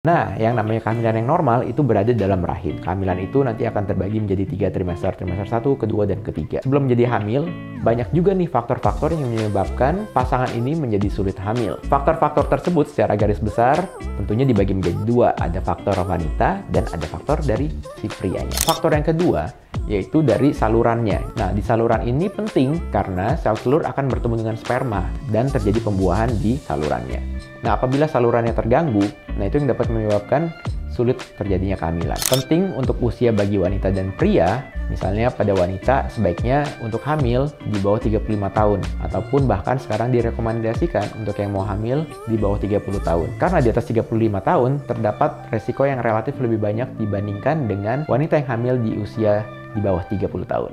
Nah, yang namanya kehamilan yang normal itu berada dalam rahim. Kehamilan itu nanti akan terbagi menjadi 3 trimester, trimester 1, kedua, dan ketiga. Sebelum menjadi hamil, banyak juga nih faktor-faktor yang menyebabkan pasangan ini menjadi sulit hamil. Faktor-faktor tersebut secara garis besar tentunya dibagi menjadi 2. Ada faktor wanita dan ada faktor dari si prianya. Faktor yang kedua yaitu dari salurannya. Nah, di saluran ini penting karena sel telur akan bertemu dengan sperma dan terjadi pembuahan di salurannya. Nah, apabila salurannya terganggu, nah itu yang dapat menyebabkan sulit terjadinya kehamilan. Penting untuk usia bagi wanita dan pria, misalnya pada wanita sebaiknya untuk hamil di bawah 35 tahun, ataupun bahkan sekarang direkomendasikan untuk yang mau hamil di bawah 30 tahun. Karena di atas 35 tahun, terdapat resiko yang relatif lebih banyak dibandingkan dengan wanita yang hamil di usia di bawah 30 tahun.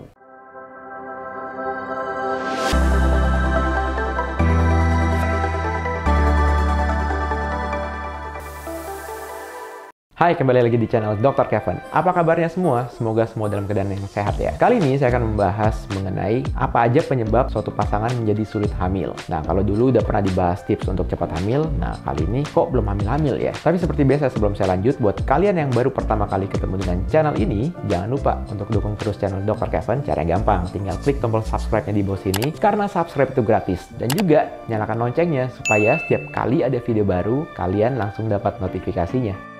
Hai, kembali lagi di channel Dr. Kevin. Apa kabarnya semua? Semoga semua dalam keadaan yang sehat ya. Kali ini saya akan membahas mengenai apa aja penyebab suatu pasangan menjadi sulit hamil. Nah, kalau dulu udah pernah dibahas tips untuk cepat hamil, nah kali ini kok belum hamil-hamil ya? Tapi seperti biasa sebelum saya lanjut, buat kalian yang baru pertama kali ketemu dengan channel ini, jangan lupa untuk dukung terus channel Dr. Kevin. Cara yang gampang, tinggal klik tombol subscribe-nya di bawah sini, karena subscribe itu gratis. Dan juga nyalakan loncengnya supaya setiap kali ada video baru, kalian langsung dapat notifikasinya.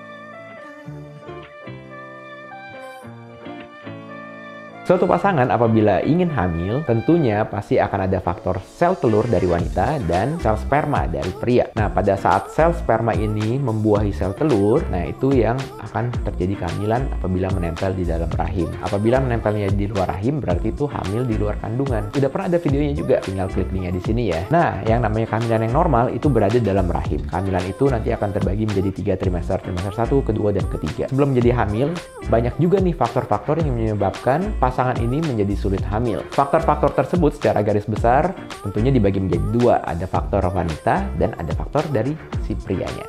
Suatu pasangan apabila ingin hamil, tentunya pasti akan ada faktor sel telur dari wanita dan sel sperma dari pria. Nah, pada saat sel sperma ini membuahi sel telur, nah itu yang akan terjadi kehamilan apabila menempel di dalam rahim. Apabila menempelnya di luar rahim, berarti itu hamil di luar kandungan. Udah pernah ada videonya juga, tinggal klik linknya di sini ya. Nah, yang namanya kehamilan yang normal itu berada dalam rahim. Kehamilan itu nanti akan terbagi menjadi 3 trimester, trimester 1, kedua, dan ketiga. Sebelum menjadi hamil, banyak juga nih faktor-faktor yang menyebabkan pasangan ini menjadi sulit hamil. Faktor-faktor tersebut secara garis besar tentunya dibagi menjadi 2. Ada faktor wanita dan ada faktor dari si prianya.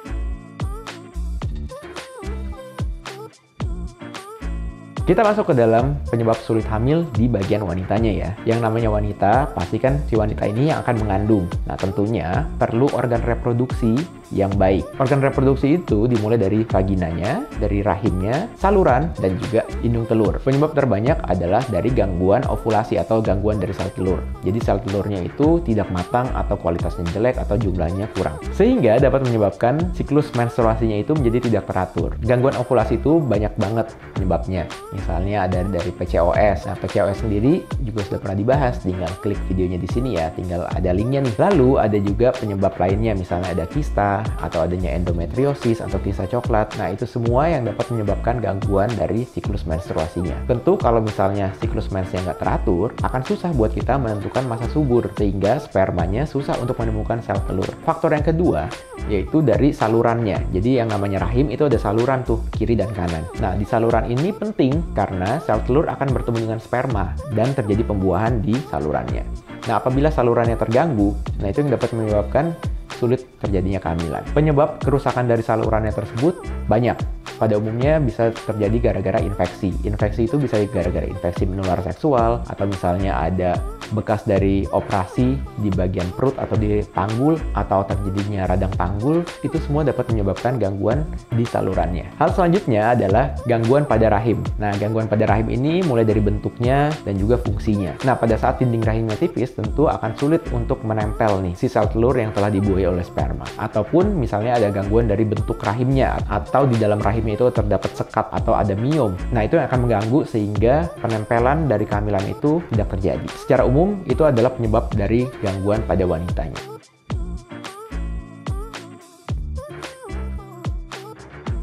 Kita masuk ke dalam penyebab sulit hamil di bagian wanitanya ya. Yang namanya wanita, pasti kan si wanita ini yang akan mengandung. Nah, tentunya perlu organ reproduksi yang baik. Organ reproduksi itu dimulai dari vaginanya, dari rahimnya, saluran, dan juga indung telur. Penyebab terbanyak adalah dari gangguan ovulasi atau gangguan dari sel telur. Jadi sel telurnya itu tidak matang atau kualitasnya jelek atau jumlahnya kurang. Sehingga dapat menyebabkan siklus menstruasinya itu menjadi tidak teratur. Gangguan ovulasi itu banyak banget penyebabnya. Misalnya ada dari PCOS. Nah, PCOS sendiri juga sudah pernah dibahas. Tinggal klik videonya di sini ya. Tinggal ada linknya nih. Lalu ada juga penyebab lainnya. Misalnya ada kista, atau adanya endometriosis atau kista coklat. Nah, itu semua yang dapat menyebabkan gangguan dari siklus menstruasinya. Tentu kalau misalnya siklus mensnya nggak teratur, akan susah buat kita menentukan masa subur, sehingga spermanya susah untuk menemukan sel telur. Faktor yang kedua yaitu dari salurannya. Jadi yang namanya rahim itu ada saluran tuh, kiri dan kanan. Nah, di saluran ini penting karena sel telur akan bertemu dengan sperma dan terjadi pembuahan di salurannya. Nah, apabila salurannya terganggu, nah itu yang dapat menyebabkan sulit terjadinya kehamilan. Penyebab kerusakan dari salurannya tersebut banyak. Pada umumnya bisa terjadi gara-gara infeksi. Infeksi itu bisa gara-gara infeksi menular seksual, atau misalnya ada bekas dari operasi di bagian perut atau di panggul, atau terjadinya radang panggul. Itu semua dapat menyebabkan gangguan di salurannya. Hal selanjutnya adalah gangguan pada rahim. Nah, gangguan pada rahim ini mulai dari bentuknya dan juga fungsinya. Nah, pada saat dinding rahimnya tipis, tentu akan sulit untuk menempel nih si sel telur yang telah dibuahi oleh sperma. Ataupun misalnya ada gangguan dari bentuk rahimnya, atau di dalam rahimnya itu terdapat sekat atau ada miom. Nah, itu yang akan mengganggu sehingga penempelan dari kehamilan itu tidak terjadi. Secara umum, itu adalah penyebab dari gangguan pada wanitanya.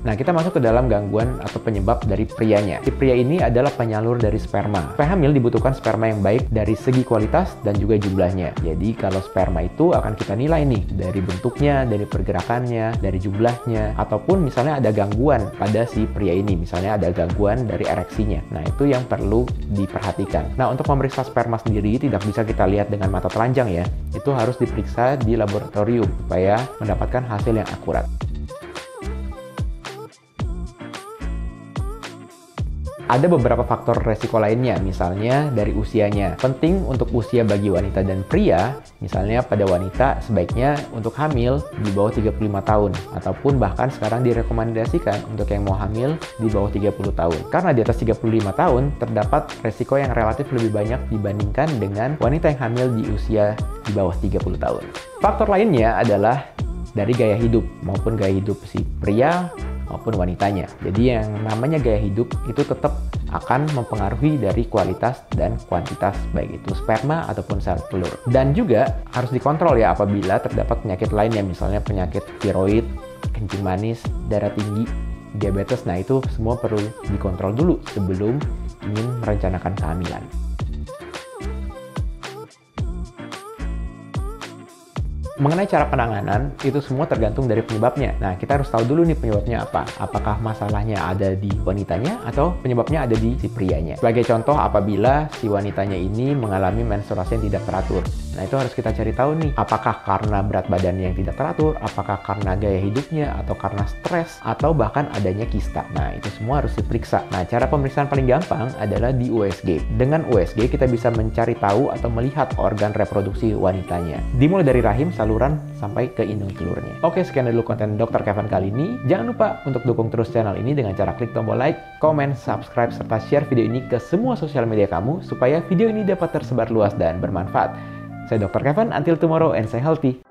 Nah, kita masuk ke dalam gangguan atau penyebab dari prianya. Si pria ini adalah penyalur dari sperma. Supaya hamil dibutuhkan sperma yang baik dari segi kualitas dan juga jumlahnya. Jadi, kalau sperma itu akan kita nilai nih dari bentuknya, dari pergerakannya, dari jumlahnya, ataupun misalnya ada gangguan pada si pria ini. Misalnya ada gangguan dari ereksinya. Nah, itu yang perlu diperhatikan. Nah, untuk memeriksa sperma sendiri tidak bisa kita lihat dengan mata telanjang ya. Itu harus diperiksa di laboratorium supaya mendapatkan hasil yang akurat. Ada beberapa faktor resiko lainnya, misalnya dari usianya. Penting untuk usia bagi wanita dan pria, misalnya pada wanita sebaiknya untuk hamil di bawah 35 tahun, ataupun bahkan sekarang direkomendasikan untuk yang mau hamil di bawah 30 tahun. Karena di atas 35 tahun, terdapat resiko yang relatif lebih banyak dibandingkan dengan wanita yang hamil di usia di bawah 30 tahun. Faktor lainnya adalah dari gaya hidup, maupun gaya hidup si pria maupun wanitanya. Jadi yang namanya gaya hidup itu tetap akan mempengaruhi dari kualitas dan kuantitas baik itu sperma ataupun sel telur. Dan juga harus dikontrol ya apabila terdapat penyakit lainnya, misalnya penyakit tiroid, kencing manis, darah tinggi, diabetes. Nah itu semua perlu dikontrol dulu sebelum ingin merencanakan kehamilan. Mengenai cara penanganan, itu semua tergantung dari penyebabnya. Nah, kita harus tahu dulu nih penyebabnya apa. Apakah masalahnya ada di wanitanya atau penyebabnya ada di si prianya. Sebagai contoh, apabila si wanitanya ini mengalami menstruasi yang tidak teratur. Nah, itu harus kita cari tahu nih. Apakah karena berat badannya yang tidak teratur, apakah karena gaya hidupnya, atau karena stres, atau bahkan adanya kista. Nah, itu semua harus diperiksa. Nah, cara pemeriksaan paling gampang adalah di USG. Dengan USG, kita bisa mencari tahu atau melihat organ reproduksi wanitanya. Dimulai dari rahim, saluran sampai ke indung telurnya. Oke, sekian dulu konten Dr. Kevin kali ini. Jangan lupa untuk dukung terus channel ini dengan cara klik tombol like, komen, subscribe, serta share video ini ke semua sosial media kamu supaya video ini dapat tersebar luas dan bermanfaat. Saya Dr. Kevin, until tomorrow and stay healthy.